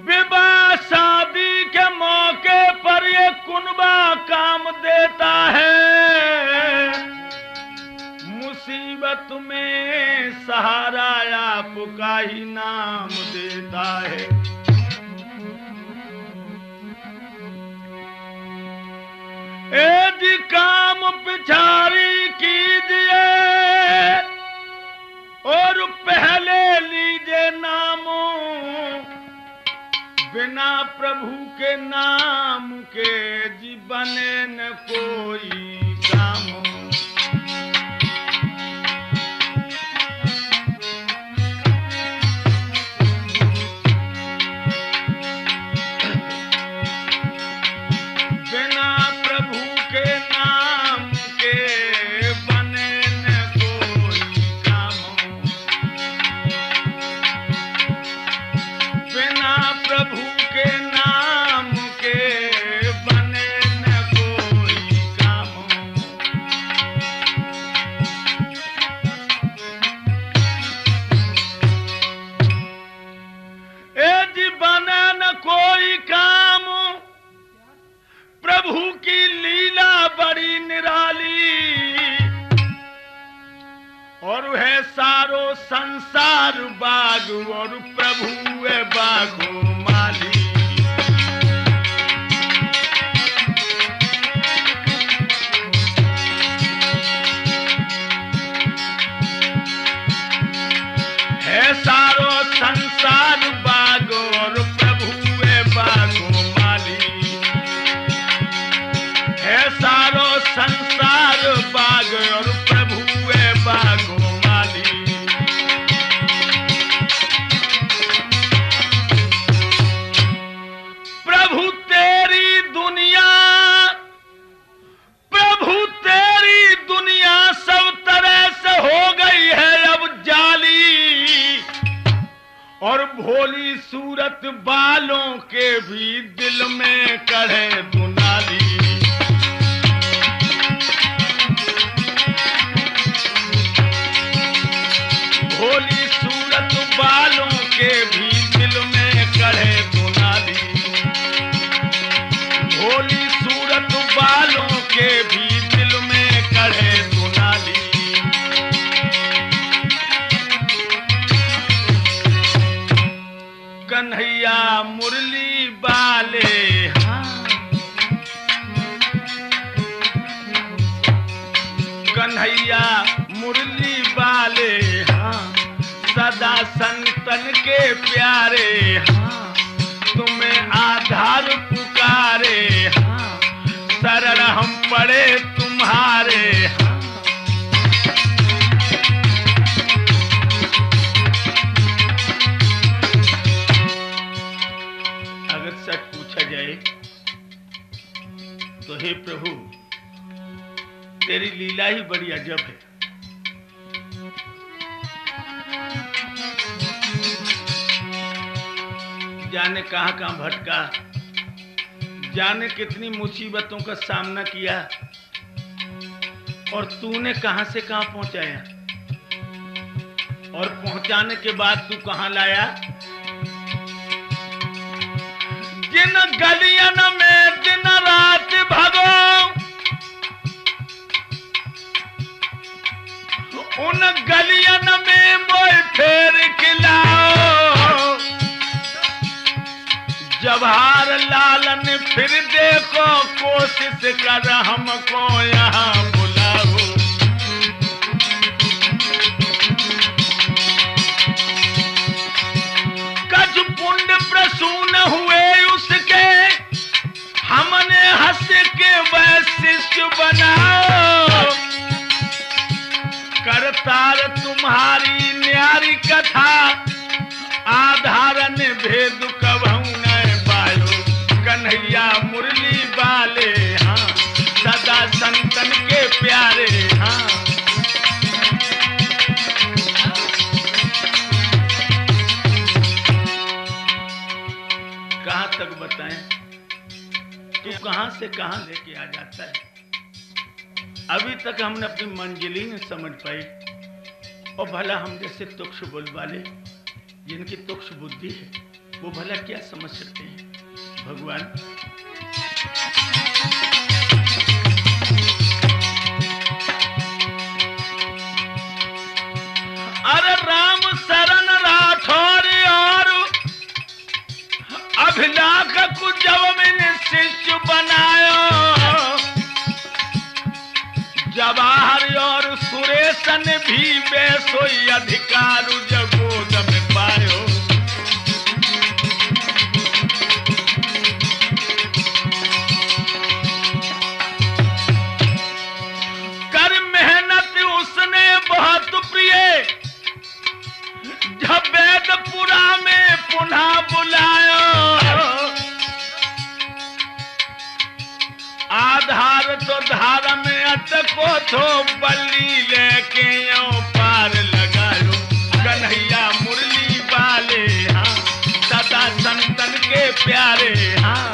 विवाह शादी के मौके पर ये कुनबा काम देता है, मुसीबत में सहारा आपका ही नाम देता है। यदि काम पिछाड़ी कीजिए और पहले लीजिए नामों, बिना प्रभु के नाम के जीवन न कोई काम। बिना प्रभु के नाम के बने न कोई काम। बिना प्रभु के नाम के बने न कोई काम। यदि बने न कोई काम, प्रभु की लीला बड़ी निराली, और है सारो संसार बाग और प्रभु है बागो माली। है सारो संसार बाग और प्रभु है बागो माली। है सारो संसार बाग और प्रभु है बागो माली। प्रभु तेरी दुनिया, प्रभु तेरी दुनिया सब तरह से हो गई है अब जाली, और भोली सूरत बालों के भी दिल में कढ़े दुनाली। भोली सूरत बालों के भी दिल में कढ़े दुनाली। भोली सूरत बालों के भी दिल में कढ़े दुनाली। कन्हैया मुरली बाले हाँ, कन्हैया मुरली बाले हाँ, सदा संतन के प्यारे हाँ, तुम्हें आधार पुकारे हाँ, शरण हम पड़े तुम्हारे हाँ। अगर सच पूछा जाए तो हे प्रभु, तेरी लीला ही बड़ी अजब है। जाने कहां कहां भटका, जाने कितनी मुसीबतों का सामना किया, और तूने कहां से कहां पहुंचाया, और पहुंचाने के बाद तू कहां लाया। जिन गलियन में दिन रात भगो, उन गलियन में मोय फेर खिलाओ। जब हार लालन फिर देखो, कोशिश कर हमको यहाँ बुलाओ। कछ पुण्य प्रसून हुए उसके, हमने हंस के वह शिष्य बनाओ। करतार तुम्हारी न्यारी कथा, आधारन भेद कबहू न पायो। कन्हैया मुरली बाले हाँ, सदा संतन के प्यारे हाँ। कहां तक बताएं, तू कहां से कहां लेके आ जाता है। अभी तक हमने अपनी मंजिल ही नहीं समझ पाई, और भला हम जैसे तुक्ष बोल वाले जिनकी तुक्ष बुद्धि है वो भला क्या समझ सकते हैं भगवान? अरे राम शरण राठौर और अभिलाख को जब मैंने शिष्य बनायो, जवाहर और सुरेशन भी बेसोई अधिकार जगोद में पायो। कर मेहनत उसने बहुत प्रिय, जब वेदपुरा में पुनः बुलायो, आधार तो धार में अटको तो बल्ली लेके यो पार लगायो। कन्हैया मुरली वाले हाँ, सदा संतन के प्यारे हाँ।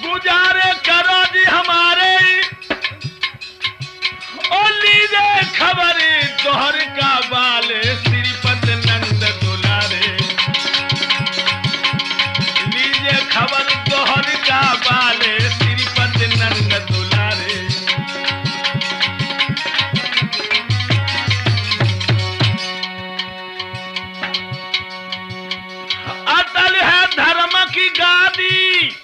गुजारे करो जी हमारे, और लीजिए खबर दोहर का बाले श्रीपद नंद दुलारे। लीजिए खबर दोहर का बाले श्रीपद नंद दुलारे। अटल है धर्म की गादी,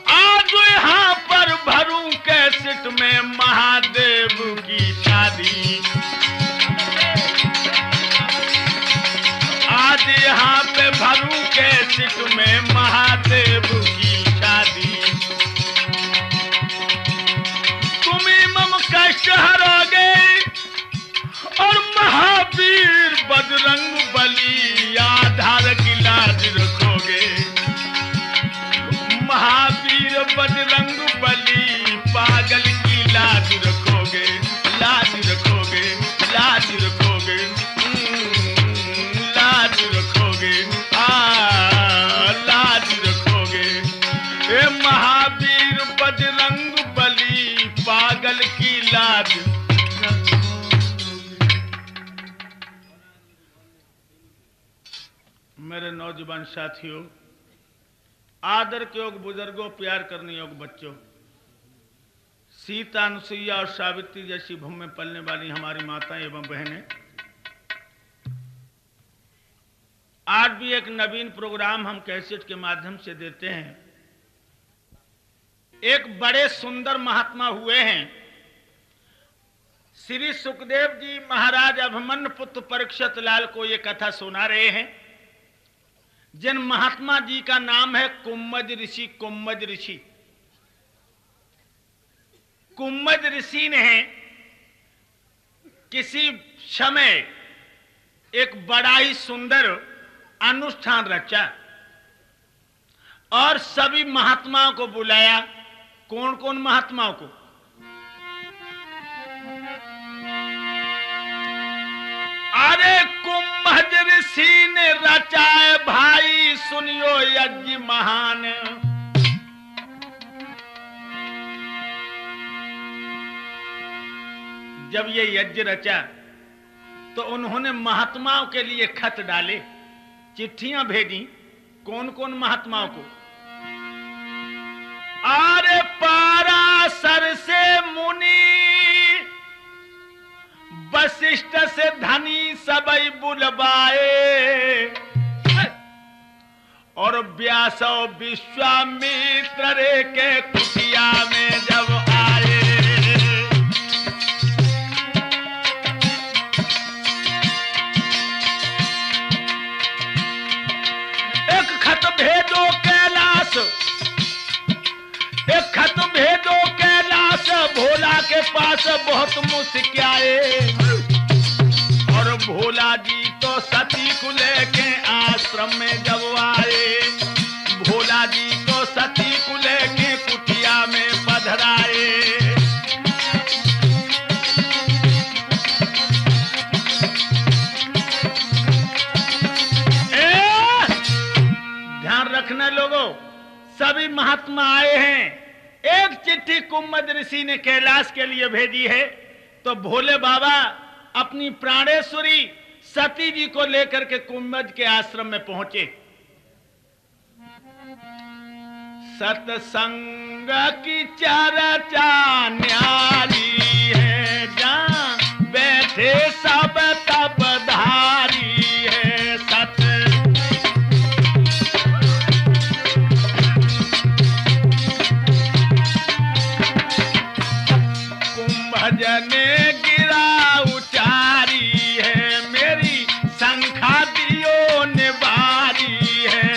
आज यहाँ पर भरूं कैसेट में महादेव की शादी। आज यहाँ पे भरूं कैसेट में महादेव की शादी। तुम्हें मम कष्ट हरोगे और महावीर बजरंग बली आधार की लाज रखोगे। महावीर बजरंग बली पागल की लाज रखोगे, लाज रखोगे, लाज रखोगे, लाज रखोगे, लाज रखोगे। ए महावीर बजरंग बली पागल की लाज रखोगे। मेरे नौजवान साथियों, आदर के योग बुजुर्गों, प्यार करने योग बच्चों, सीता, अनुसुईया और सावित्री जैसी भूमि में पलने वाली हमारी माताएं एवं बहनें, आज भी एक नवीन प्रोग्राम हम कैसेट के माध्यम से देते हैं। एक बड़े सुंदर महात्मा हुए हैं, श्री सुखदेव जी महाराज अभिमन्यु पुत्र परीक्षित लाल को ये कथा सुना रहे हैं, जिन महात्मा जी का नाम है कुम्मज ऋषि। कुम्मज ऋषि, कुम्मज ऋषि ने किसी समय एक बड़ा ही सुंदर अनुष्ठान रचा और सभी महात्माओं को बुलाया। कौन कौन महात्माओं को? अरे कुम्भज ऋषि ने रचाए भाई सुनियो यज्ञ महान। जब ये यज्ञ रचा तो उन्होंने महात्माओं के लिए खत डाले, चिट्ठियां भेजी। कौन कौन महात्माओं को? अरे पाराशर से मुनि, वशिष्ठ से धनी सबई बुलवाए, और व्यास विश्वामित्र रे के कुटिया में जब आए। एक खत भेजो कैलाश, एक खत भेजो कैलाश, भोला के पास बहुत मुस्कियाए। और भोला जी तो सती को लेके आश्रम में जब आए, भोला जी तो सती को लेके कुटिया में पधराए। ध्यान रखना लोगों, सभी महात्मा आए हैं, एक चिट्ठी कुम्मद ऋषि ने कैलाश के लिए भेजी है, तो भोले बाबा अपनी प्राणेश्वरी सती जी को लेकर के कुम्मद के आश्रम में पहुंचे। सत्संग की चर्चा न्यारी है, जहां बैठे सब तब धारी है। कुंभज ने गिरा उचारी है, मेरी शंखा दियो निवारी है।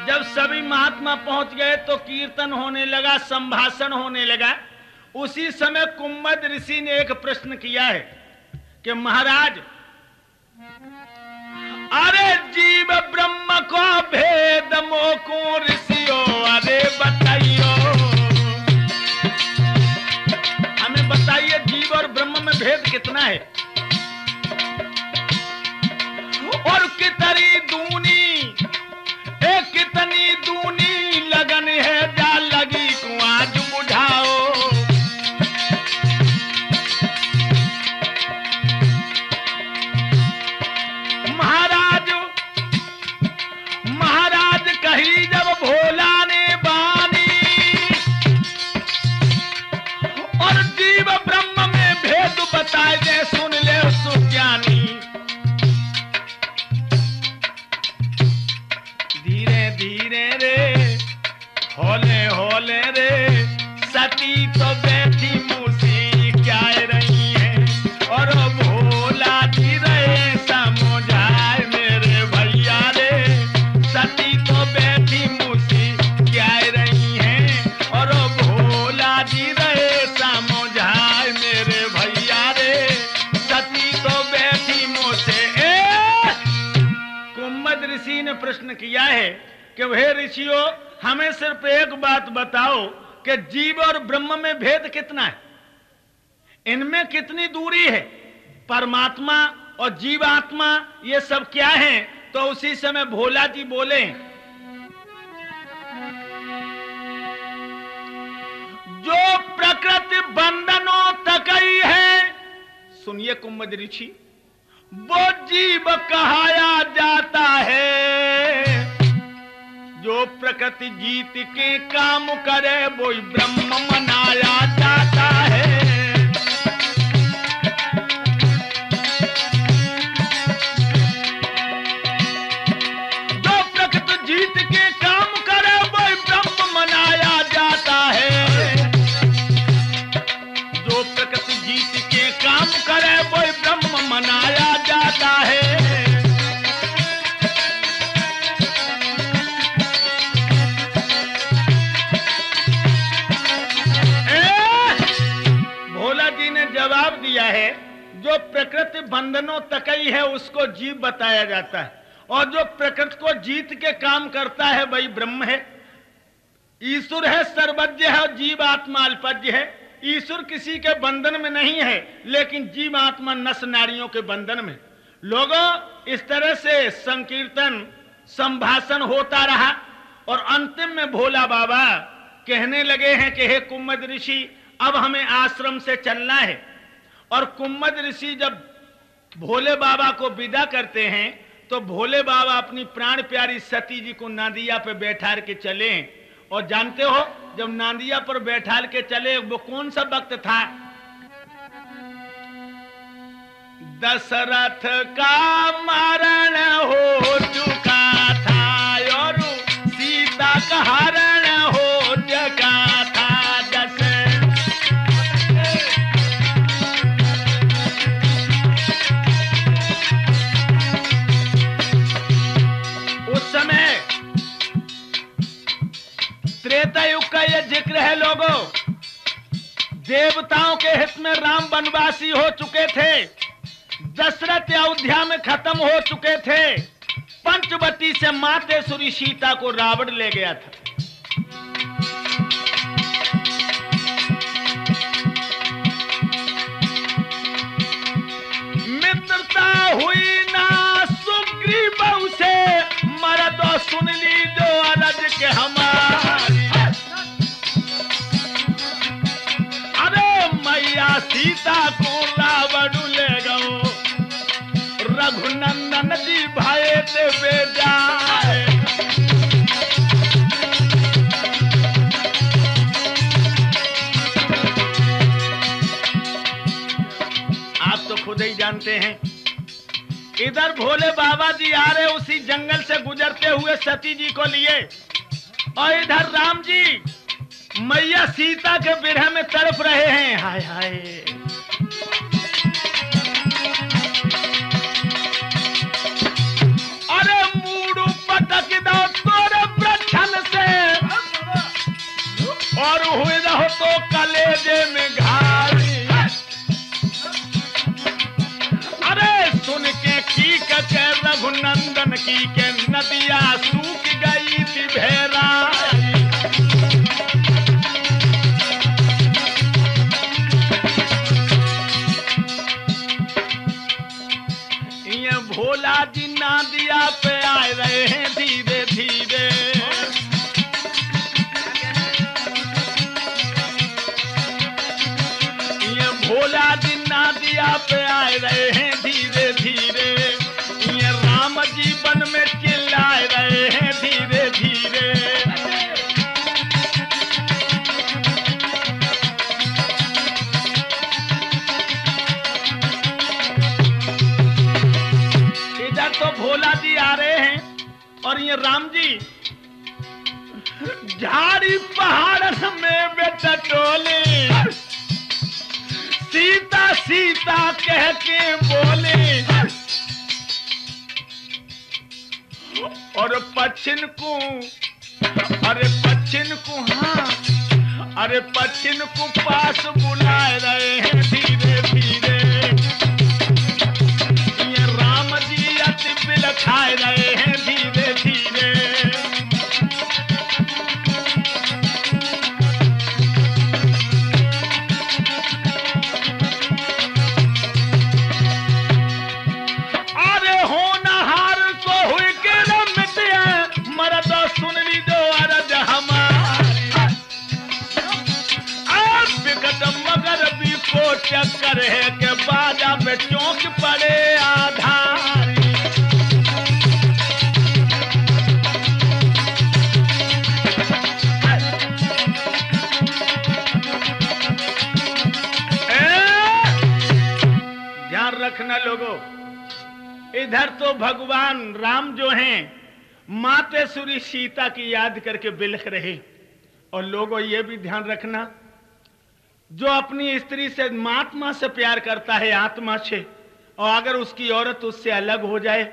जब सभी महात्मा पहुंच गए तो कीर्तन होने लगा, संभाषण होने लगा। उसी समय कुम्मद ऋषि ने एक प्रश्न किया है कि महाराज, अरे जीव ब्रह्म को भेद मोको ऋषियों, अरे बताइयो, हमें बताइए जीव और ब्रह्म में भेद कितना है, और कितनी दूनी लगन है, जा लगी को आज बुझाओ। महाराज कही जब भोला ने बानी, और जीव ब्रह्म में भेद बताए दे, सुन ले सुज्ञानी। धीरे धीरे रे, होले होले रे, सती तो बैठी मूसी क्या रही है, और भोला जी रहे समझाए मेरे भैया रे। सती तो बैठी मूसी क्या रही है, और भोला जी रहे समझाए मेरे भैया रे। सती तो बैठी मूसे। कुम्मद ऋषि ने प्रश्न किया है कि हे ऋषियों, हमें सिर्फ एक बात बताओ कि जीव और ब्रह्म में भेद कितना है, इनमें कितनी दूरी है, परमात्मा और जीवात्मा ये सब क्या है। तो उसी समय भोला जी बोले, जो प्रकृति बंधनों तक ही है, सुनिए कुम्मद ऋषि, वो जीव कहाया जाता है। जो प्रकृति जीत के काम करे, वो ब्रह्म मनाया जाता है। जो प्रकृति जीत के काम करे, वो ब्रह्म मनाया जाता है। जो प्रकृति जीत के काम करे, वो ब्रह्म मनाया जाता है। जवाब दिया है, जो प्रकृति बंधनों तक ही है उसको जीव बताया जाता है, और जो प्रकृति को जीत के काम करता है वही ब्रह्म है। ईश्वर है सर्वज्ञ है, और जीव आत्मा अल्पज्ञ है। ईश्वर किसी के बंधन में नहीं है, लेकिन जीव आत्मा नस नारियों के बंधन में। लोगों, इस तरह से संकीर्तन संभाषण होता रहा, और अंतिम में भोला बाबा कहने लगे हैं कि हे कुम्मद ऋषि, अब हमें आश्रम से चलना है। और कुम्मद ऋषि जब भोले बाबा को विदा करते हैं, तो भोले बाबा अपनी प्राण प्यारी सती जी को नांदिया पे बैठा के चले। और जानते हो, जब नांदिया पर बैठा के चले, वो कौन सा वक्त था? दशरथ का मरण हो चुका था, और सीता का हरण हो चुका था। त्रेता युग का यह जिक्र है लोगों। देवताओं के हित में राम वनवासी हो चुके थे, दशरथ अयोध्या में खत्म हो चुके थे, पंचवटी से मातेश्वरी सीता को रावण ले गया था। मित्रता हुई ना सुग्रीव से मरदो सुन ली जो अरज के हमारी। अरे मैया सीता को रावण ले गो रघुनंदन जी भाई ते बेजाए। आप तो खुद ही जानते हैं, इधर भोले बाबा जी आ रहे उसी जंगल से गुजरते हुए सती जी को लिए, और इधर राम जी मैया सीता के बिरह में तड़प रहे हैं। हाय हाय, अरे मूड पटक दो तोरे प्रछन से, और हुए रहो तो कलेजे में घारी। अरे सुन के की के रघुनंदन की के नदिया सूख गई थी भेरा। ये भोला जी नादिया पे आए रहे हैं धीरे धीरे। ये भोला जी नादिया पे आए रहे हैं धीरे धीरे। ये राम जी वन में चिल्लाए रहे हैं धीरे धीरे। इधर तो भोला जी आ रहे हैं और ये राम जी झाड़ी पहाड़ में बेटा टोले सीता सीता कह के बोले। और पश्चिन को, अरे पश्चिन को, हाँ अरे पश्चिन को पास बुलाए रहे हैं धीरे धीरे। ये राम जी अति बिल खाए रहे हैं धीरे धीरे। सुन ली जो अरज हमारी। आप विकट मगर भी को चक्कर है के बाजा में चौंक पड़े आधारी। ध्यान रखना लोगों, इधर तो भगवान राम जो हैं मातेश्वरी सीता की याद करके बिलख रहे। और लोगों ये भी ध्यान रखना, जो अपनी स्त्री से महात्मा से प्यार करता है आत्मा से, और अगर उसकी औरत उससे अलग हो जाए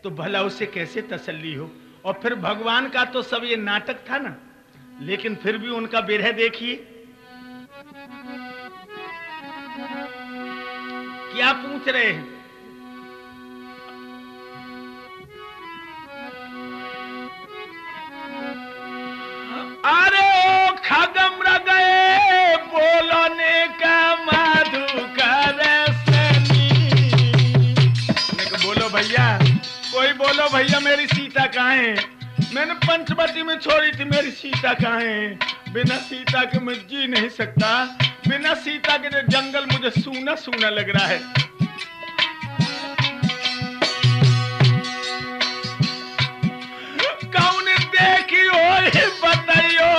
तो भला उसे कैसे तसल्ली हो। और फिर भगवान का तो सब ये नाटक था ना, लेकिन फिर भी उनका बिरह देखिए क्या पूछ रहे हैं। अरे ओ खगम गए बोलने का मधुकर सनी। बोलो भैया, कोई बोलो भैया मेरी सीता कहाँ है? मैंने पंचवटी में छोड़ी थी, मेरी सीता कहाँ है? बिना सीता के मैं जी नहीं सकता। बिना सीता के जंगल मुझे सूना सूना लग रहा है। कौन देखी हो बताइयो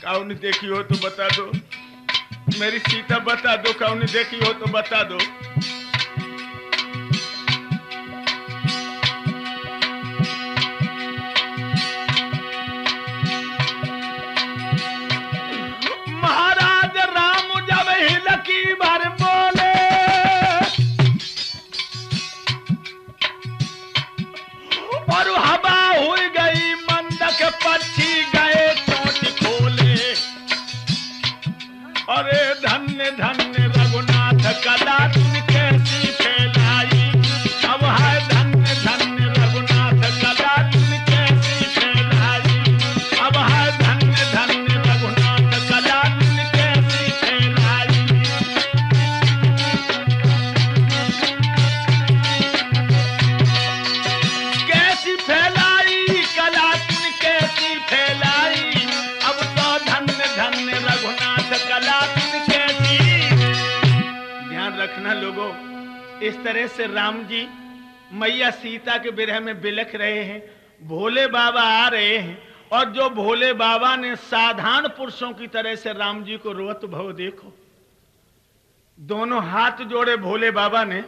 कौन देखी हो तो बता दो, मेरी सीता बता दो। कौन देखी हो तो बता दो। महाराज राम जब हिलकी भर बोले, और हवा हुई गई मंदक पक्षी गए चोट खोले। अरे धन्य धन्य रघुनाथ कदा तुमके रखना लोगों, इस तरह से राम जी मैया सीता के विरह में बिलख रहे हैं, भोले बाबा आ रहे हैं, और जो भोले बाबा ने साधारण पुरुषों की तरह से राम जी को रोत भव देखो, दोनों हाथ जोड़े भोले बाबा ने,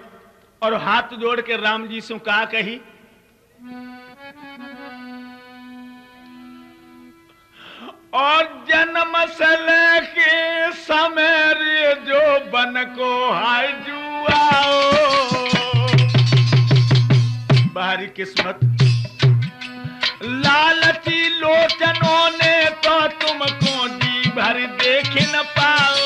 और हाथ जोड़ के राम जी से कहा कही, और जन्म से लेके समय रे जो बन को हाय जुआओ, बाहरी किस्मत लालची लोचनों ने तो तुमको जी भर देख न पाओ।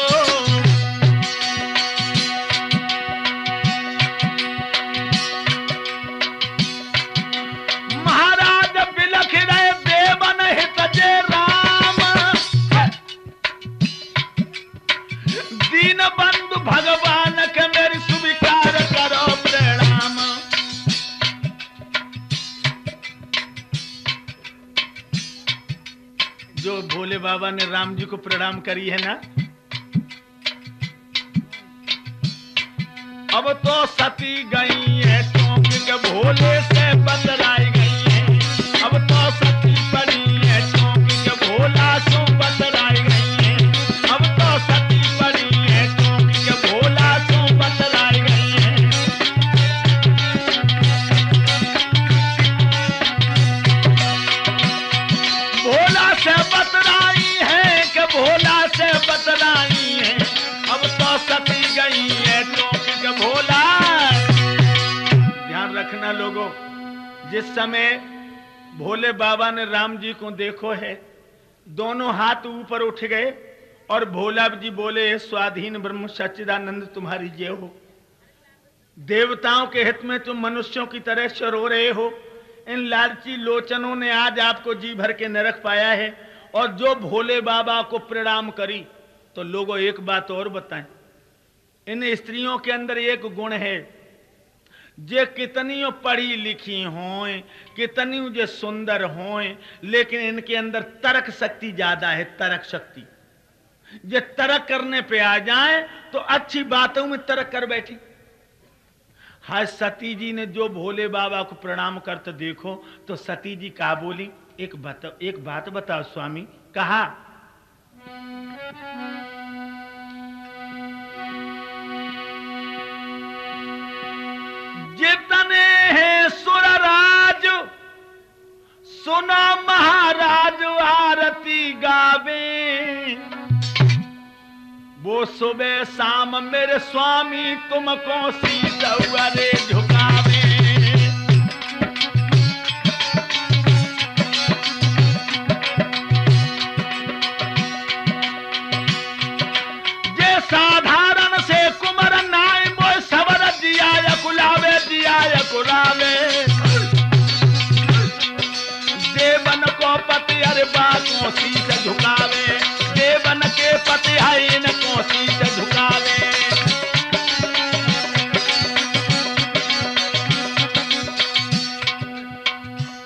महाराज बिलख रहे देवन हित जे राम, दीन बंधु भगवान के मेरी स्वीकार करो प्रणाम। जो भोले बाबा ने राम जी को प्रणाम करी है ना, अब तो सती गई है चौंक के भोले से बतलाई गई है, अब तो सती पड़ी है चौंक के भोला सो बतलाई गई है, अब तो सती पड़ी है चौंक के भोला सो बतलाई गई है। भोला से बतलाई है कि भोला से बतलाई है, अब तो सती गई है चौंक के भोला। ध्यान रखना लोगों, जिस समय भोले बाबा ने राम जी को देखो है, दोनों हाथ ऊपर उठ गए और भोला जी बोले, स्वाधीन ब्रह्म सच्चिदानंद तुम्हारी जय हो। देवताओं के हित में तुम मनुष्यों की तरह से रो रहे हो, इन लालची लोचनों ने आज आपको जी भर के नरक पाया है। और जो भोले बाबा को प्रणाम करी, तो लोगों एक बात और बताएं, इन स्त्रियों के अंदर एक गुण है, जे कितनी पढ़ी लिखी हों, कितनी जो सुंदर हों, लेकिन इनके अंदर तर्क शक्ति ज्यादा है, तर्क शक्ति। जे तर्क करने पे आ जाए तो अच्छी बातों में तर्क कर बैठी। हाय सती जी ने जो भोले बाबा को प्रणाम करते देखो, तो सती जी कहा बोली, एक बात बताओ स्वामी। कहा, जितने हैं सुरराज सुना महाराज आरती गावे, वो सुबह शाम मेरे स्वामी तुमको शीश अरे झुकावे। जे साधारण से कुमर नाय मोय सवर दिया कुलावे, दिया कुलावे। देवन को पति अरे बातों शीश झुकावे, देवन के पति है इनको शीश झुकावे।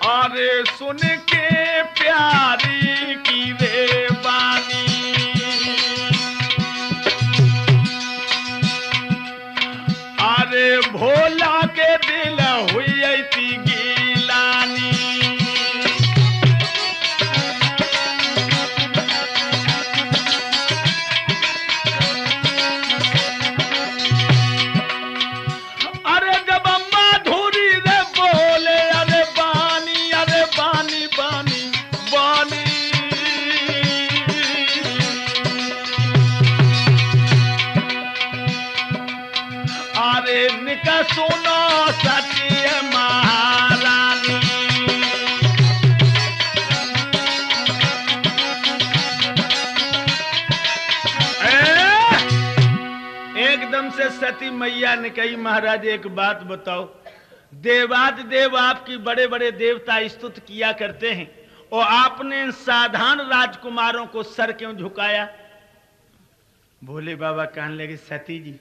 अरे सुन के प्यारी की रे बानी, अरे भोला के दिल हुई थी गीलानी। सुनो सत्य महारानी, एकदम से सती मैया ने कही, महाराज एक बात बताओ, देवाद देव आपकी बड़े बड़े देवता स्तुत किया करते हैं, और आपने इन साधारण राजकुमारों को सर क्यों झुकाया? भोले बाबा कहने लगे, सती जी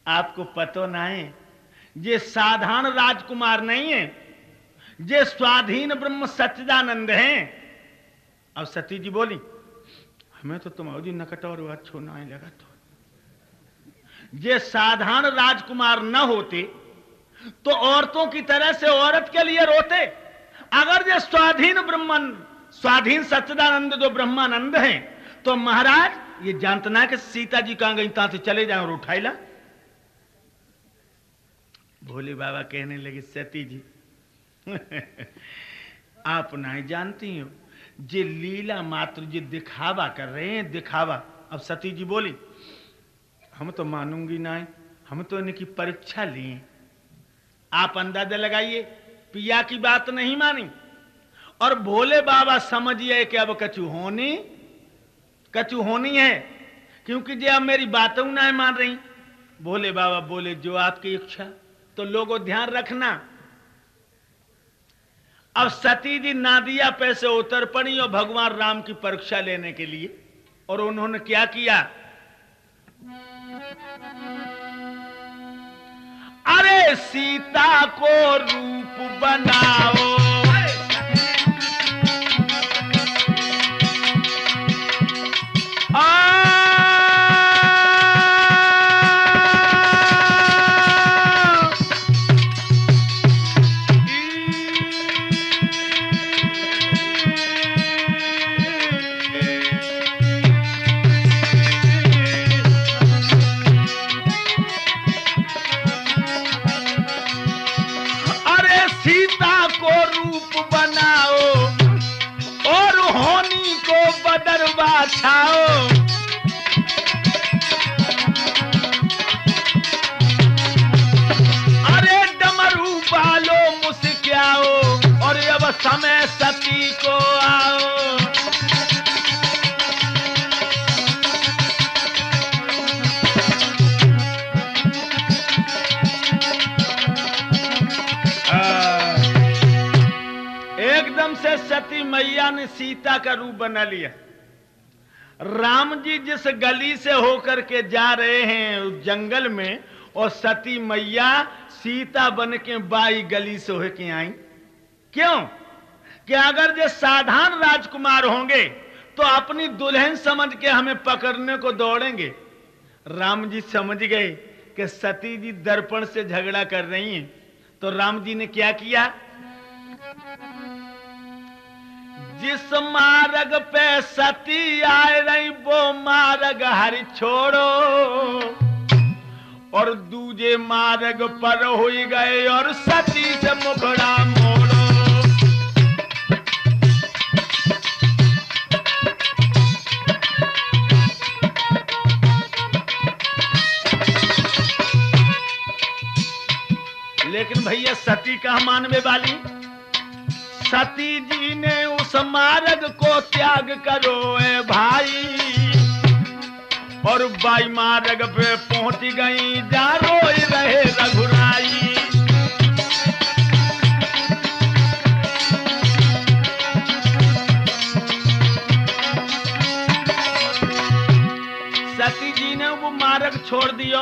आपको पतो ना है, ये साधारण राजकुमार नहीं है, ये स्वाधीन ब्रह्म सच्चिदानंद हैं। अब सती जी बोली, हमें तो तुम्हारी नकट और अच्छो ना लगा, तो जे साधारण राजकुमार न होते तो औरतों की तरह से औरत के लिए रोते। अगर जे स्वाधीन सच्चिदानंद जो ब्रह्मानंद हैं, तो महाराज ये जानता ना कि सीता जी कहां गई, ता से चले जाए और उठाई ला। भोले बाबा कहने लगे, सती जी आप नहीं जानती हो, जे लीला मात्र जे दिखावा कर रहे हैं, दिखावा। अब सती जी बोली, हम तो मानूंगी नहीं, हम तो इनकी परीक्षा लिए। आप अंदाजा लगाइए, पिया की बात नहीं मानी और भोले बाबा समझिए कि अब कछु होनी है, क्योंकि जे अब मेरी बातों नहीं मान रही। भोले बाबा बोले, जो आपकी इच्छा। तो लोगों ध्यान रखना, अब सती जी नादिया पे से उतर पड़ी और भगवान राम की परीक्षा लेने के लिए। और उन्होंने क्या किया, अरे सीता को रूप बनाओ, छाओ। अरे डमरू बालो मुस्क्याओ और अब समय सती को आओ। एकदम से सती मैया ने सीता का रूप बना लिया। राम जी जिस गली से होकर के जा रहे हैं उस जंगल में, और सती मैया सीता बन के बाई गली से होके आई। क्यों कि अगर जो साधारण राजकुमार होंगे तो अपनी दुल्हन समझ के हमें पकड़ने को दौड़ेंगे। राम जी समझ गए कि सती जी दर्पण से झगड़ा कर रही हैं, तो राम जी ने क्या किया, जिस मार्ग पे सती आए रही वो मार्ग हरि छोड़ो, और दूजे मार्ग पर हो गए और सती से मुखड़ा मोड़ो। लेकिन भैया सती कहा मानवे वाली, सती जी ने उस मार्ग को त्याग करो ए भाई, और बाई मार्ग पे पहुंच गई जा रोई रहे रघुराई। सती जी ने वो मार्ग छोड़ दियो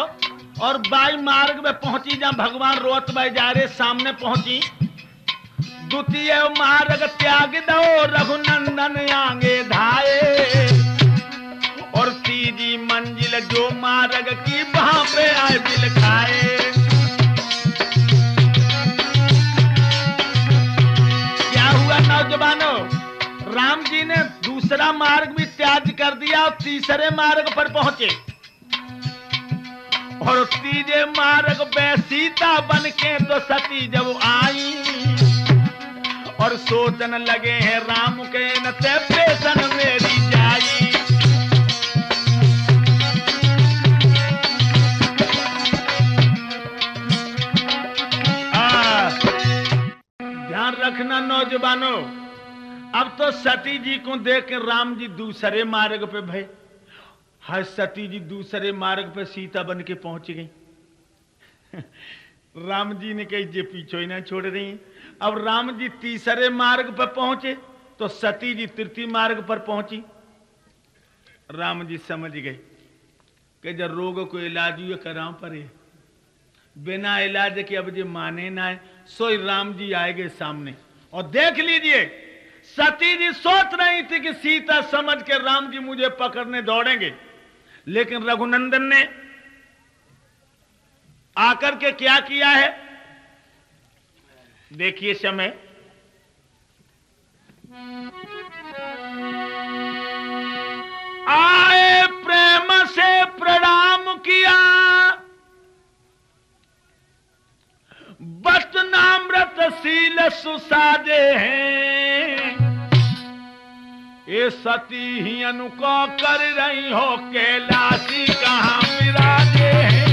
और बाई मार्ग में पहुंची, जहां भगवान रोत बाई जा रहे सामने पहुंची। द्वितीय मार्ग त्याग दो रघुनंदन आगे धाये, और तीजी मंजिल जो मार्ग की वहां पे आए दिल खाए। क्या हुआ नौजवानों, राम जी ने दूसरा मार्ग भी त्याग कर दिया और तीसरे मार्ग पर पहुंचे, और तीजे मार्ग पे सीता बन के तो सती जब आई, और सोचन लगे हैं राम के न ते पेशन मेरी जाई। ध्यान रखना नौजवानों, अब तो सती जी को देख के राम जी दूसरे मार्ग पे भय। हर सती जी दूसरे मार्ग पे सीता बन के पहुंच गई। राम जी ने कही जे पीछे ही ना छोड़ रही हैं। अब राम जी तीसरे मार्ग पर पहुंचे तो सती जी तृतीय मार्ग पर पहुंची। राम जी समझ गए कि जब रोग को इलाज हुए कराम पर है, बिना इलाज के अब जे माने ना है, सोई राम जी आएंगे सामने। और देख लीजिए, सती जी सोच रही थी कि सीता समझ के राम जी मुझे पकड़ने दौड़ेंगे, लेकिन रघुनंदन ने आकर के क्या किया है, देखिए समय। आए प्रेम से प्रणाम किया, वचनामृत शील सुसाजे हैं, ये सती ही अनुको कर रही हो, कैलाशी कहां विराजे हैं।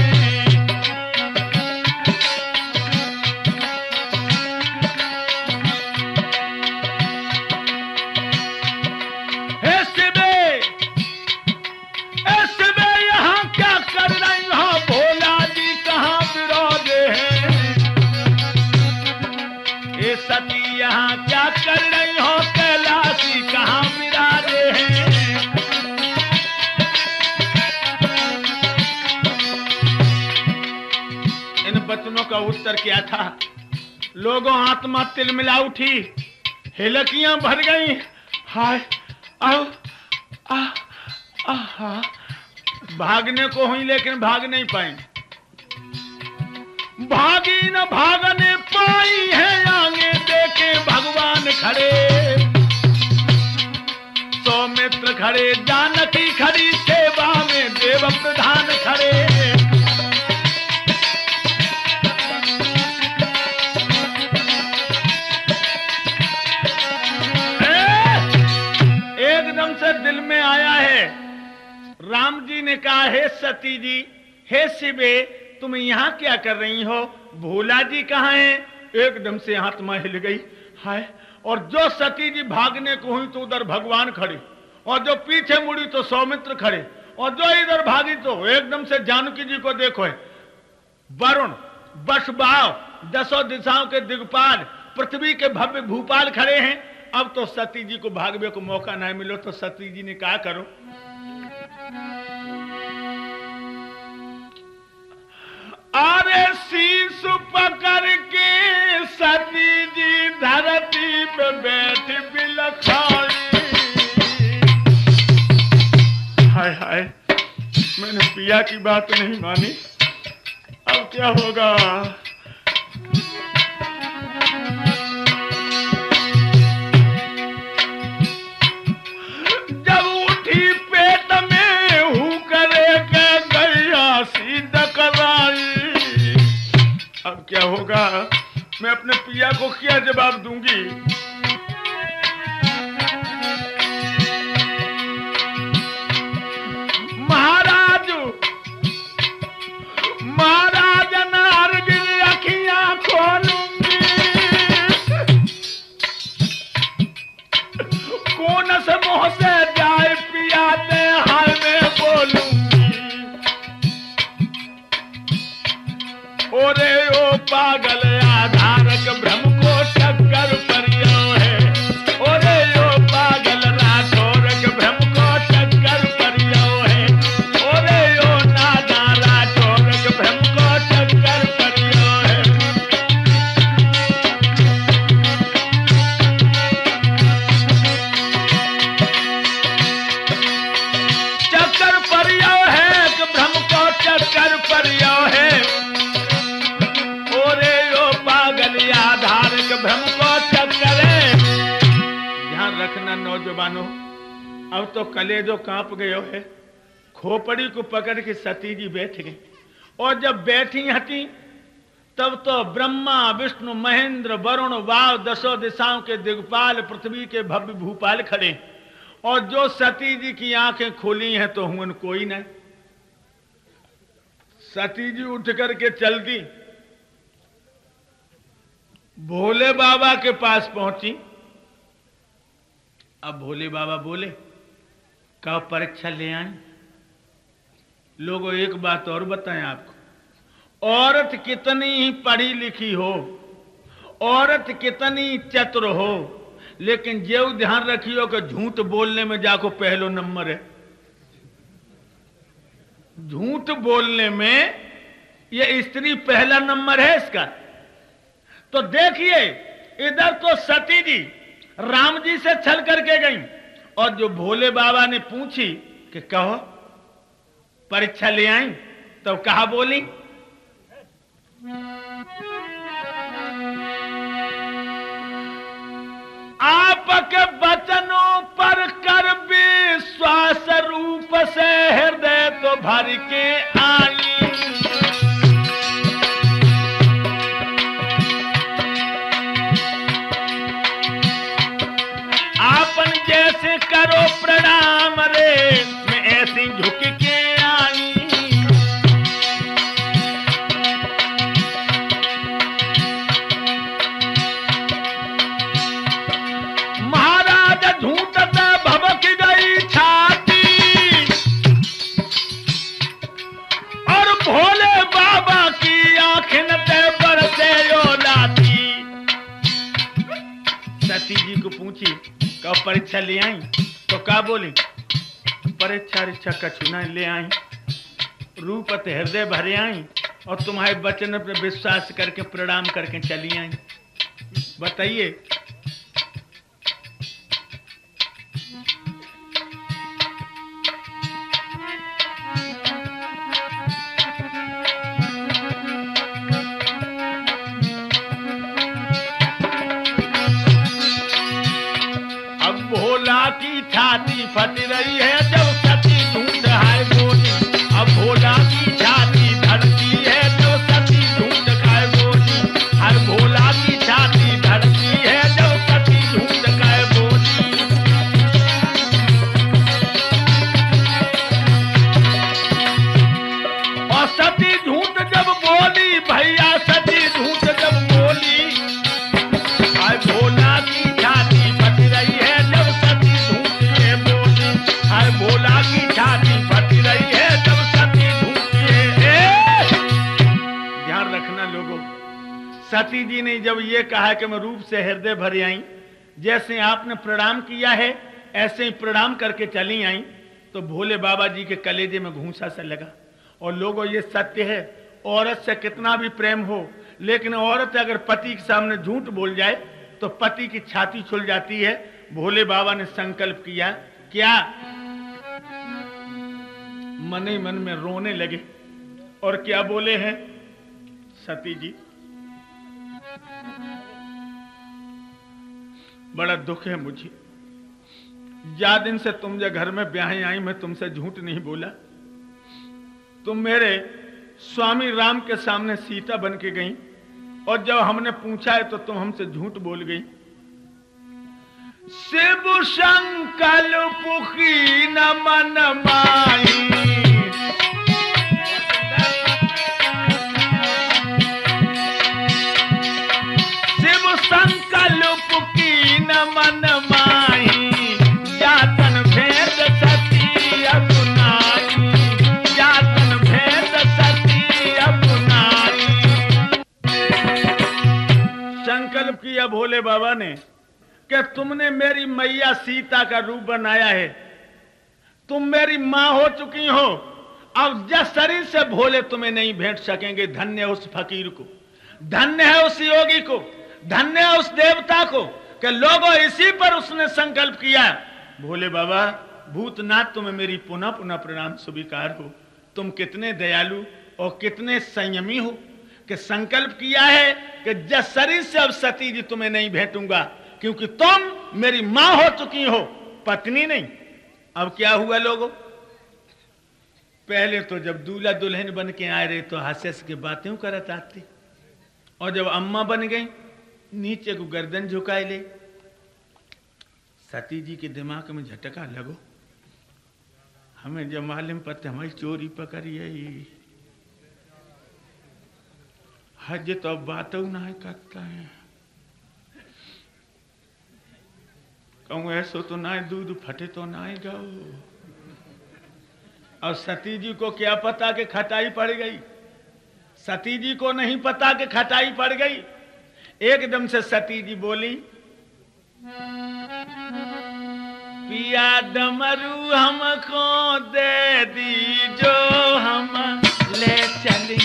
सती यहाँ क्या कर रही हो, कैलाशी कहाँ विराजे हैं। इन वचनों का उत्तर क्या था? लोगों आत्मा तिलमिला उठी, हिलकियां भर गई। हाय भागने को हुई लेकिन भाग नहीं पाई। भागी न भागने पाई है, आगे देखे भगवान खड़े, सौमित्र खड़े, जानकी खड़ी, सेवा में देव प्रधान खड़े। एकदम से दिल में आया है, राम जी ने कहा, हे सती जी, हे शिवे, तुम यहाँ क्या कर रही हो, भोला जी कहाँ हैं? एकदम से आत्मा हिल गई। हाय, और जो सती जी भागने को हुई तो उधर भगवान खड़े, और जो पीछे मुड़ी तो सौमित्र खड़े, और जो इधर भागी तो एकदम से जानकी जी को देखो है, वरुण, बसभाव, दसों दिशाओं के दिग्पाल, पृथ्वी के भव्य भूपाल खड़े हैं। अब तो सती जी को भागने को मौका नहीं मिलो तो सती जी ने कहा करो, अरे शीश पकड़ के सती जी धरती पे बैठ बिलखाई। हाय हाय, मैंने पिया की बात नहीं मानी, अब क्या होगा? जब उठी पेट में हूँ करे के गैया सीधा कराई। अब क्या होगा? मैं अपने पिया को क्या जवाब दूंगी? महाराज नारगिल अखियां खोलूंगी, कौन से मुंह से जाए पिया दे हाल में बोलूंगी। ओरे ओ पागल आधारक भ्रम को टक्कर परियो है, ओरे ओ पागल राठौरक भ्रम को टक्कर परियो है, ओरे ओ नादा राठौरक भ्रम को टक्कर परियो है। चक्कर परियो है कि भ्रम को चक्कर परियो है, भ्रम को चक्कर है। ध्यान रखना नौजवानों, अब तो कलेजो कांप गयो है। खोपड़ी को पकड़ के सती जी बैठ गई, और जब बैठी हटी तब तो ब्रह्मा विष्णु महेंद्र वरुण वाव दसों दिशाओं के दिग्पाल पृथ्वी के भव्य भूपाल खड़े, और जो सती जी की आंखें खोली हैं तो हुन कोई नहीं। सती जी उठ करके चल दी, भोले बाबा के पास पहुंची। अब भोले बाबा बोले, कब परीक्षा ले आए? लोगों एक बात और बताएं आपको, औरत कितनी ही पढ़ी लिखी हो, औरत कितनी चतुर हो, लेकिन जो ध्यान रखियो कि झूठ बोलने में जाको पहलो नंबर है। झूठ बोलने में ये स्त्री पहला नंबर है इसका। तो देखिए, इधर तो सती जी राम जी से छल करके गई, और जो भोले बाबा ने पूछी कि कहो परीक्षा ले आई, तो कहा बोली, आपके वचनों पर कर विश्वास रूप से हृदय तो भर के आई। आपन जैसे करो प्रणाम रे मैं ऐसी झुक के आई। झूठता भबक गई छाती और भोले बाबा की आंखें ते बरसे यो लाती। सती जी को पूछी कब परीक्षा ले आई तो क्या बोली? परीक्षा कछु नहीं ले आई, रूप ते हृदय भरे आई और तुम्हारे वचन पर विश्वास करके प्रणाम करके चली आई। बताइए भोला की छाती फट रही है जब सती ढूंढ है बोली। अब भोला की छाती धड़ती है जब सती ढूंढ है बोली। हर भोला की छाती धड़ती है जब सती ढूंढ है बोली। और सती ढूंढ जब बोली भैया सती ढूंढ जब बोली। हर भोला की छाती फट रही है भोला की छाती फट रही है जब सती ढूंढती है। ध्यान रखना लोगों, सती जी ने जब ये कहा कि मैं रूप से हृदय भर आई, जैसे आपने प्रणाम किया है ऐसे ही प्रणाम करके चली आई, तो भोले बाबा जी के कलेजे में घूंसा सा लगा। और लोगों ये सत्य है, औरत से कितना भी प्रेम हो लेकिन औरत अगर पति के सामने झूठ बोल जाए तो पति की छाती छुल जाती है। भोले बाबा ने संकल्प किया, क्या? मन ही मन में रोने लगे और क्या बोले हैं? सती जी बड़ा दुख है मुझे, जा दिन से तुम जो घर में ब्याह आई मैं तुमसे झूठ नहीं बोला। तुम मेरे स्वामी राम के सामने सीता बन के गई और जब हमने पूछा है तो तुम हमसे झूठ बोल गई। शिव संकल्प की न मन माही, शिव संकल्प की न मन माही। जातन भेद सती अपनाई, जातन भेद सती अपनाई। संकल्प किया भोले बाबा ने कि तुमने मेरी मैया सीता का रूप बनाया है, तुम मेरी मां हो चुकी हो, अब जिस शरीर से भोले तुम्हें नहीं भेंट सकेंगे। धन्य है उस फकीर को, धन्य है उस योगी को, धन्य है उस देवता को कि लोगों इसी पर उसने संकल्प किया। भोले बाबा भूतनाथ तुम्हें मेरी पुनः पुनः प्रणाम स्वीकार हो। तुम कितने दयालु और कितने संयमी हो कि संकल्प किया है कि जिस शरीर से अब सती जी तुम्हें नहीं भेंटूंगा, क्योंकि तुम मेरी मां हो चुकी हो, पत्नी नहीं। अब क्या हुआ लोगों? पहले तो जब दूल्हा दुल्हन बन के आए रहे तो हंस के बातें करत आती, और जब अम्मा बन गई नीचे को गर्दन झुकाए ले। सती जी के दिमाग में झटका लगो, हमें जब मालूम पड़ते हमारी चोरी पकड़ी है, हज तो अब बातों ना करता है। कहूँ ऐसो तो ना दूध फटे तो ना गाओ। और सती जी को क्या पता कि खटाई पड़ गई, सती जी को नहीं पता कि खटाई पड़ गई। एकदम से सती जी बोली, पिया डमरू हमको दे दी जो हम ले चलें।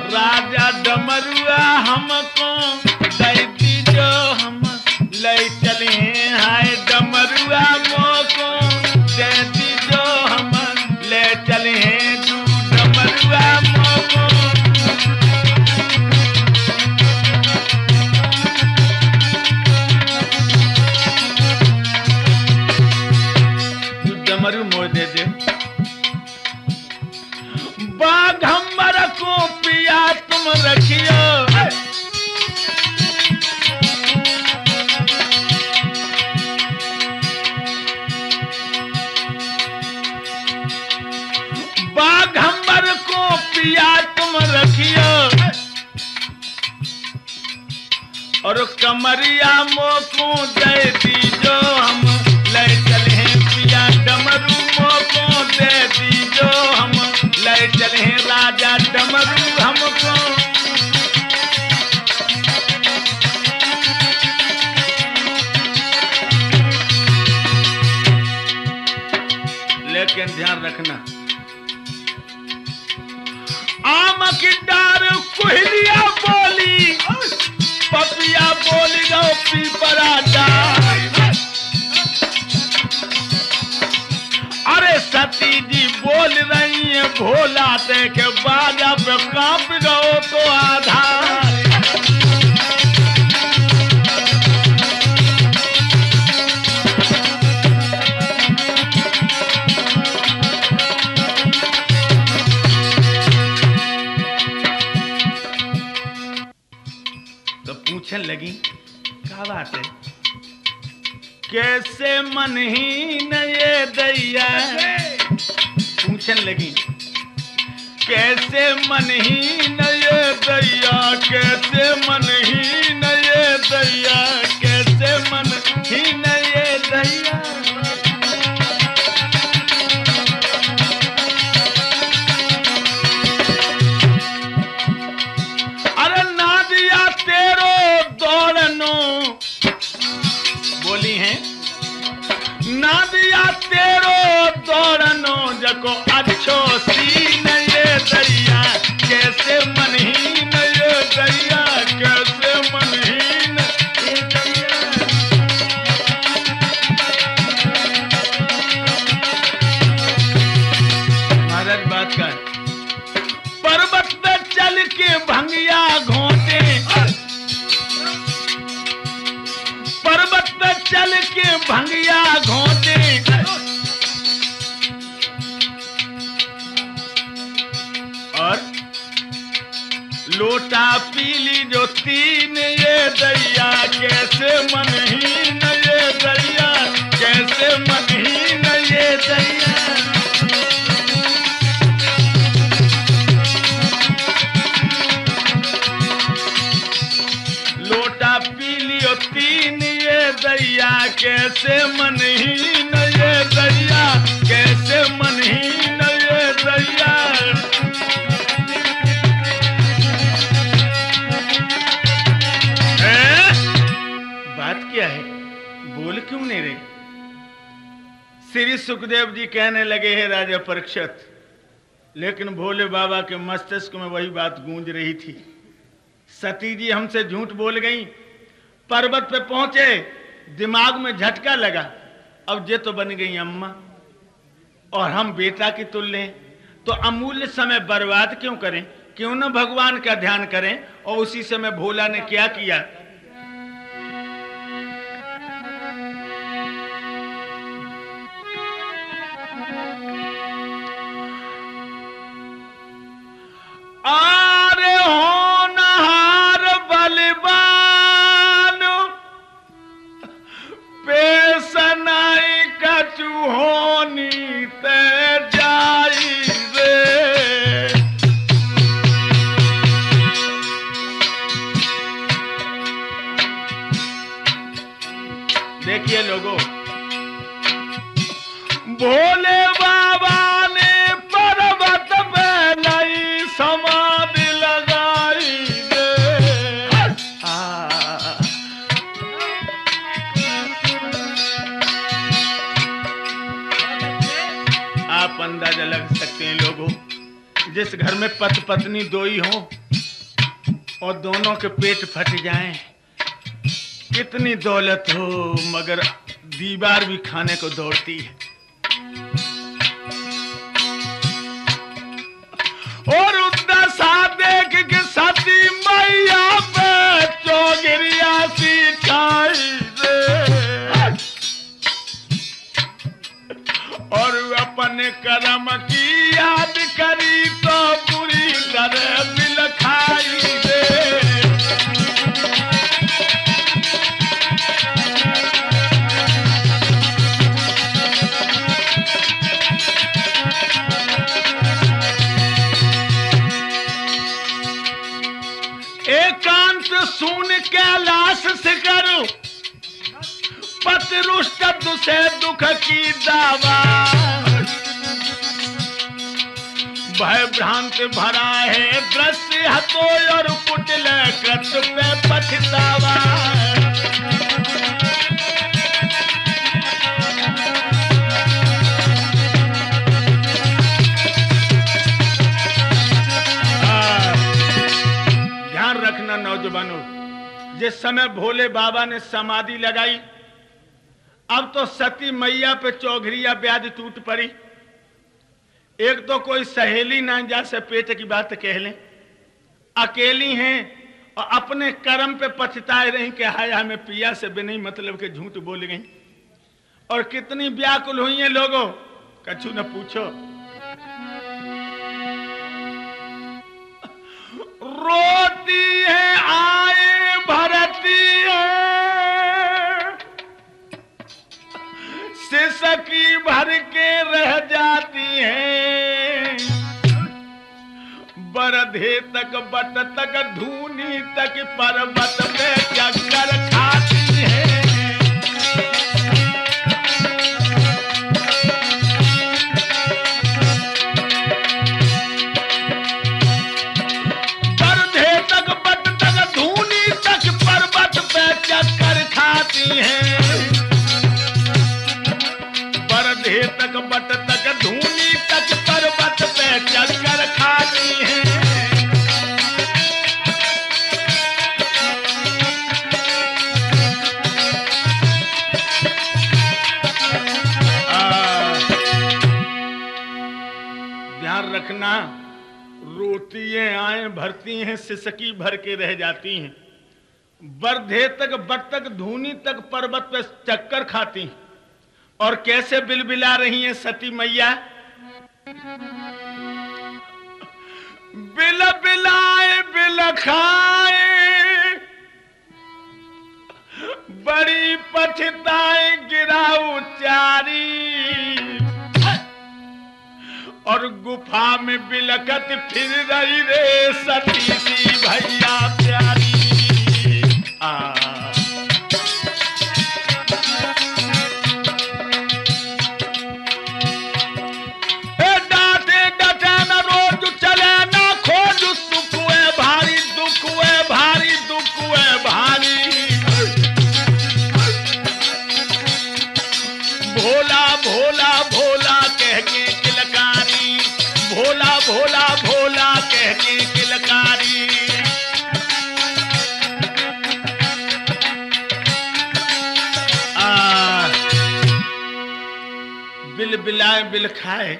राजा डमरू हमको दई दीजो हम ले चले हाय डमरुआ मोको दे दीजो हम ले चले तू डमरुआ मोको डमरू मोड़ दे दे बाघम्बर को पिया तुम रखियो बाघम्बर को पिया तुम रखियो और कमरिया मोको दे दीजो हम ले चले पिया डमरू मोको दे दीजो हम ले चले राजा डमरू हमको लेकिन ध्यान रखना आम की डार कोहलिया बोली पपिया बोली गो पीपरा डार अरे सती जी बोल रही है भोला देखे बाजा पे कांप गो तो आधार तो पूछने लगी क्या बात है कैसे मनहीन ये दैया पूछने लगी कैसे मनहीन ये दैया कैसे मनहीन ये दैया कैसे मनहीन ये दैया अरे ना दिया तेरो दौड़नो बोली है ना दिया तेरो दौड़नो जको अच्छो सीन ये दैया कैसे मनहीन ये दैया कैसे मनहीन ये दैया महाराज बात का पर्वत पे चल के भंगिया घोंटे पर्वत पे चल के भंगिया घोंटे और लोटा पीली जो तीन ये दैया कैसे मनहीन ये दैया कैसे मनहीन ये दैया लोटा पीली और तीन ये दैया कैसे मनहीन ये दैया कैसे मनहीन ये दैया बात क्या है बोल क्यों नहीं रहे श्री सुखदेव जी कहने लगे हैं राजा परीक्षित लेकिन भोले बाबा के मस्तिष्क में वही बात गूंज रही थी सती जी हमसे झूठ बोल गई पर्वत पे पहुंचे दिमाग में झटका लगा अब ये तो बन गई अम्मा और हम बेटा की तुल्य तो अमूल्य समय बर्बाद क्यों करें क्यों न भगवान का ध्यान करें और उसी समय भोला ने क्या किया आरे होनहार बलवान पेशनाई कछु होनी ते जाई रे देखिए लोगों भोले बाबा ने पर्वत पे नई समाधि लगाई दे आप अंदाजा लग सकते हैं लोगों जिस घर में पति पत्नी दो ही हो और दोनों के पेट फट जाएं, कितनी दौलत हो मगर दीवार भी खाने को दौड़ती है। और दशा देख के सती मैया पे चौगिरिया सी खाई रे, और अपने कर्म की याद करी तो पूरी तरह मिल खाई रे। एकांत सुन कैलाश शिखर पतिरुष्ट से दुख की दावा, भय भ्रांत भरा है दृश्य हतो और कुटिल कृत पे पछतावा। ध्यान रखना नौजवानों, जिस समय भोले बाबा ने समाधि लगाई, अब तो सती मैया पे चौघरिया ब्याज टूट पड़ी। एक तो कोई सहेली ना जा से पेट की बात कह लें, अकेली हैं और अपने कर्म पे पछताए रही कि हाय हमें पिया से बिना मतलब के झूठ बोल गई। और कितनी व्याकुल हुई हैं लोगों, कछु न पूछो। रोती है आए भरती है, सिसकी भर के रह जाती है। बरधे तक बट तक धूनी तक पर्वत में चक्कर खाती है। बरधे तक बट तक धूनी तक पर्वत पे चक्कर खाती है। बरधे तक बट तक धूनी तक पर्वत पे चक्कर खाती है। ध्यान रखना, रोती आए भरती हैं, सिसकी भर के रह जाती हैं। बरधे तक बट तक धूनी तक पर्वत पे चक्कर खाती हैं। और कैसे बिलबिला रही हैं सती मैया, बिल बिलाए बिल खाए, बड़ी पछताए गिराऊ चारी। और गुफा में बिलकत फिर रही रे सती सी भैया प्यारी। भोला भोला कह के किलकारी। बिल बिलाए बिल खाए,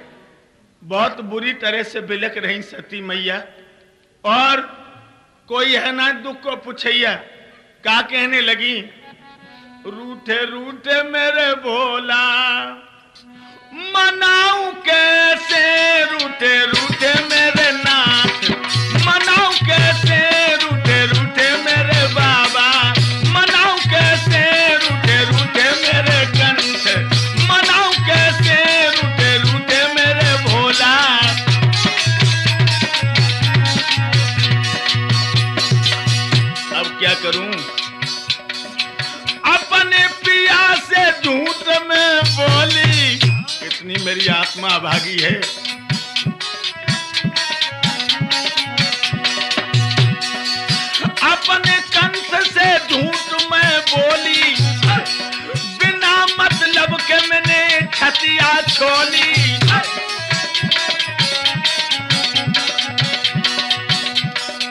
बहुत बुरी तरह से बिलक रही सती मैया। और कोई है ना दुख को पुछैया, का कहने लगी, रूठे रूठे मेरे भोला मनाऊं कैसे, रूठे रूठे मेरे नाथ मनाऊं कैसे, रूठे रूठे मेरे बाबा मनाऊं कैसे, रूठे रूठे मेरे कंठ मनाऊं कैसे, रूठे रूठे मेरे भोला। अब क्या करूं, अपने पिया से झूठ में बोली, इतनी मेरी आत्मा अभागी है। अपने कंठ से झूठ में बोली, बिना मतलब के मैंने छतिया छोली।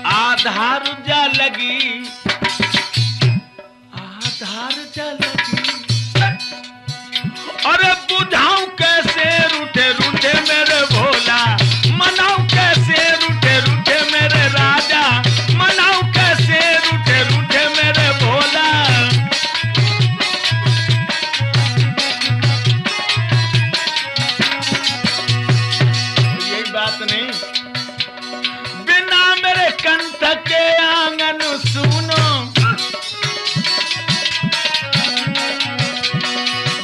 आध आधार जा लगी, आधार जा लगी। अरे बुझाऊं कैसे रूठे रूठे मेरे भोला, मनाऊं कैसे रूठे रूठे मेरे राजा, मनाऊं कैसे रूठे रूठे मेरे भोला। यही बात नहीं, बिना मेरे कंठ के आंगन सुनो,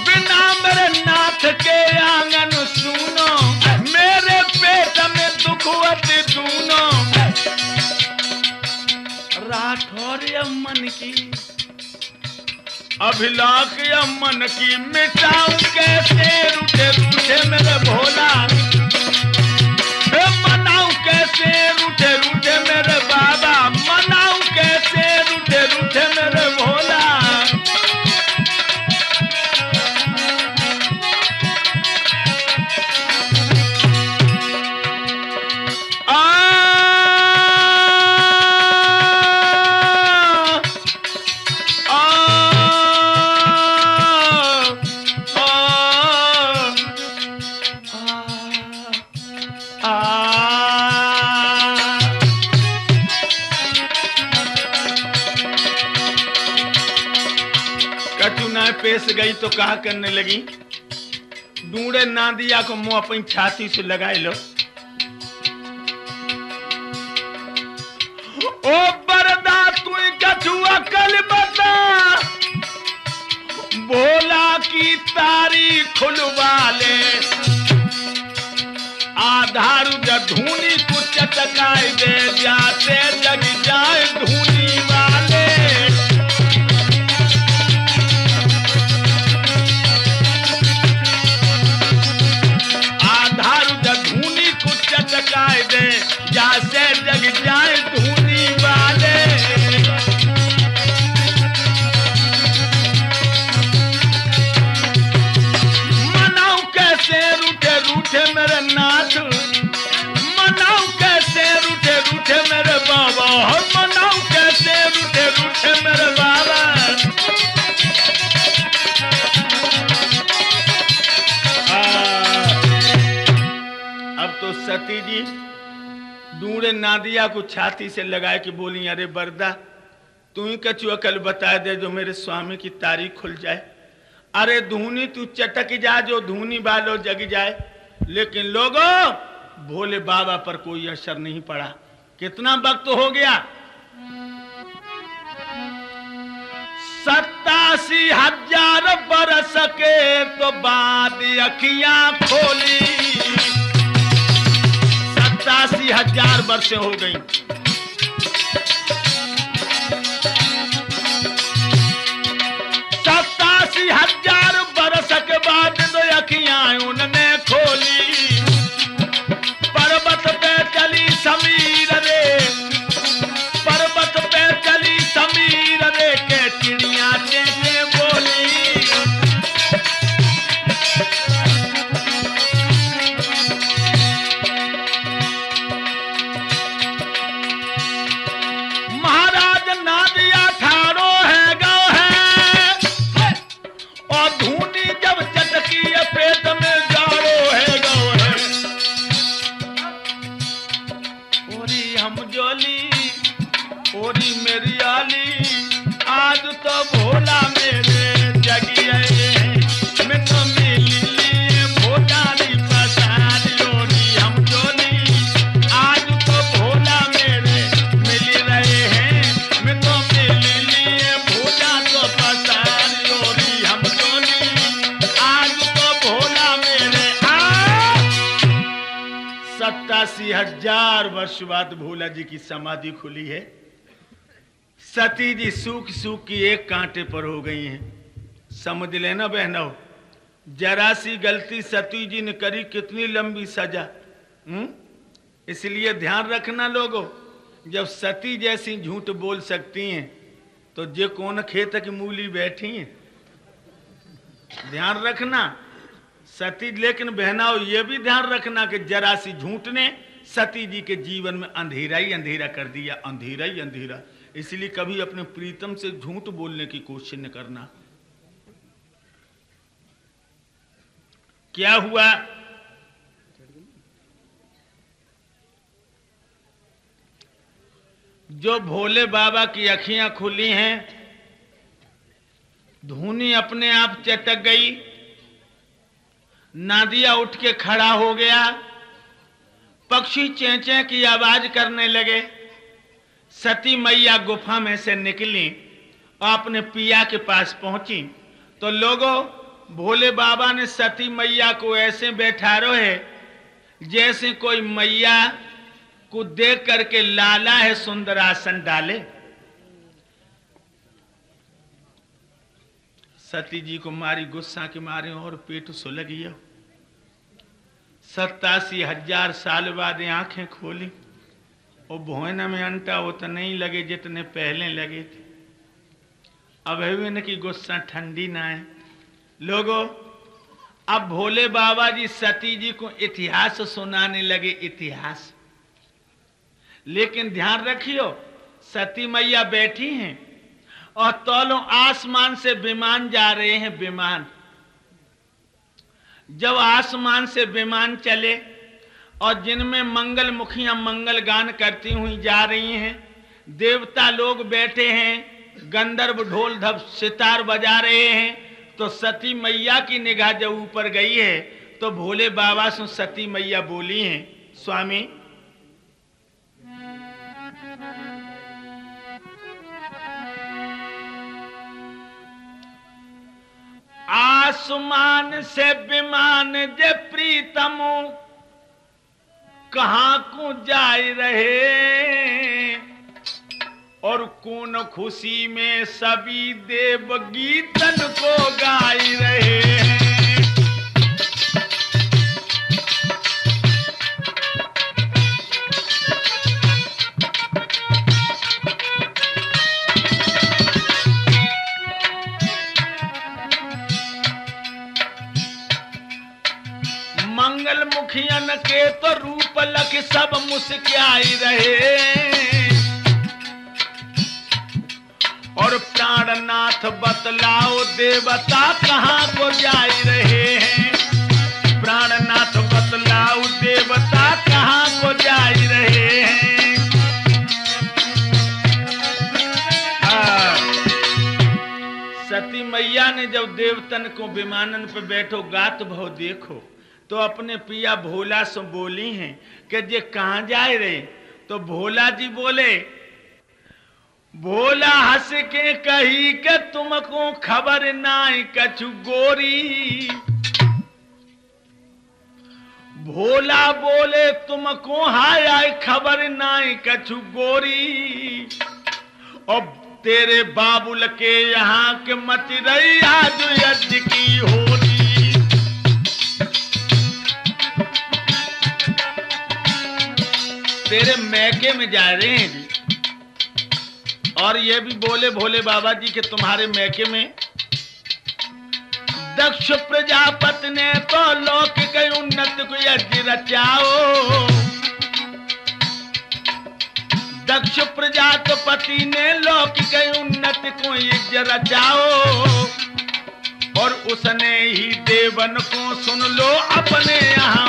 बिना मेरे नाथ के आंगन सुनो, मेरे पेट में दुख अति दूनो। राठौर मन की अभिलाष मन की मिटाऊं कैसे रूठे रूठे मेरे भोला, मनाऊं कैसे रूठे रूठे मेरे बाबा, मनाऊं कैसे रूठे रूठे मेरे भोला। पेश गई तो कहा करने लगी, ढूंढे नादिया को मुंह अपनी छाती से लगाए लो। ओ बरदा तू कछुआ कल बता, भोला की तारीख खुलवा ले। आधार धूनी को चटकाए दे, जाते जग जाए धूनी वाले। चटकाए दे, जासे जग जाए धूनी वाले। मनाऊं कैसे रूठे रूठे मेरे नाथ, मनाऊं कैसे रूठे रूठे मेरे बाबा, मनाऊं कैसे रूठे रूठे मेरे बाबा। तो सती जी ढूंढे नादिया को छाती से लगाए कि बोली, अरे बरदा तू ही कछु अकल बता दे जो मेरे स्वामी की तारीख खुल जाए। अरे धूनी तू चटक जा जो धूनी बालो जग जाए। लेकिन लोगों भोले बाबा पर कोई असर नहीं पड़ा। कितना वक्त हो गया, 87,000 बरस के तो बाद अखियां खोली। 87,000 वर्षें हो गई। 87,000 बरस के बाद दो अखियां उनने खोली। पर्वत पे चली समीर रे, पर्वत पे चली समीर रे के चिड़िया चेंचे बोली। मेरी आली आज तो भोला मेरे जगिए मैं तो मिली भोलाली पसार योरी हम जोली। आज तो भोला मेरे मिल रहे हैं मैं तो मिली भोला तो पसार योरी हम जोली। आज तो भोला मेरे 87,000 वर्ष बाद भोला जी की समाधि खुली है। सती जी सूख सूख की एक कांटे पर हो गई हैं। समझ लेना बहनों, जरा सी गलती सती जी ने करी, कितनी लंबी सजा। इसलिए ध्यान रखना लोगों, जब सती जैसी झूठ बोल सकती हैं तो जे कौन खेत की मूली बैठी हैं। ध्यान रखना सती। लेकिन बहनाओं ये भी ध्यान रखना कि जरा सी झूठ ने सती जी के जीवन में अंधेरा ही अंधेरा कर दिया, अंधेरा ही अंधेरा। इसलिए कभी अपने प्रीतम से झूठ बोलने की कोशिश न करना। क्या हुआ, जो भोले बाबा की अखियां खुली हैं, धूनी अपने आप चटक गई, नादिया उठ के खड़ा हो गया, पक्षी चेंचे की आवाज करने लगे। सती मैया गुफा में से निकली और अपने पिया के पास पहुंची तो लोगों, भोले बाबा ने सती मैया को ऐसे बैठारो है जैसे कोई मैया को देख करके लाला है सुंदरासन डाले। सती जी को मारी गुस्सा के मारे और पेट सुलग गया। 87,000 साल बाद आंखें खोली और भोजना में अंटा उतने नहीं लगे जितने पहले लगे थे। अब इनकी गुस्सा ठंडी ना है। लोगों, अब भोले बाबा जी सती जी को इतिहास सुनाने लगे, इतिहास। लेकिन ध्यान रखियो, सती मैया बैठी हैं और तौलों आसमान से विमान जा रहे हैं, विमान। जब आसमान से विमान चले और जिनमें मंगल मुखियां मंगल गान करती हुई जा रही हैं, देवता लोग बैठे हैं, गंधर्व ढोल धप सितार बजा रहे हैं, तो सती मैया की निगाह जब ऊपर गई है तो भोले बाबा से सती मैया बोली हैं, स्वामी आसमान से विमान जे प्रीतम कहां को जाए रहे, और कौन खुशी में सभी देव गीतन को गाई रहे हैं। मंगल मुखियन के तो रूप लख सब मुस्काई रहे, और प्राणनाथ बतलाओ देवता कहां को जाई रहे हैं। प्राणनाथ बतलाओ देवता कहां को जाई रहे हैं। सती मैया ने जब देवतन को विमानन पे बैठो गात भव देखो तो अपने पिया भोला से बोली हैं कि जे कहां जाए रहे। तो भोला जी बोले, भोला हंस के कही कि तुमको खबर नाई कछु गोरी। भोला बोले, तुमको हाय आय खबर नाई कछु गोरी, और तेरे बाबुल के यहाँ के मच रही आज यज्ञ की होली। तेरे मैके में जा रहे हैं जी, और ये भी बोले भोले बाबा जी के तुम्हारे मैके में दक्ष प्रजापति ने तो लोक के उन्नत को यज्ञ रचाओ। दक्ष प्रजापति ने लोक के उन्नत को यज्ञ रचाओ, और उसने ही देवन को सुन लो अपने यहाँ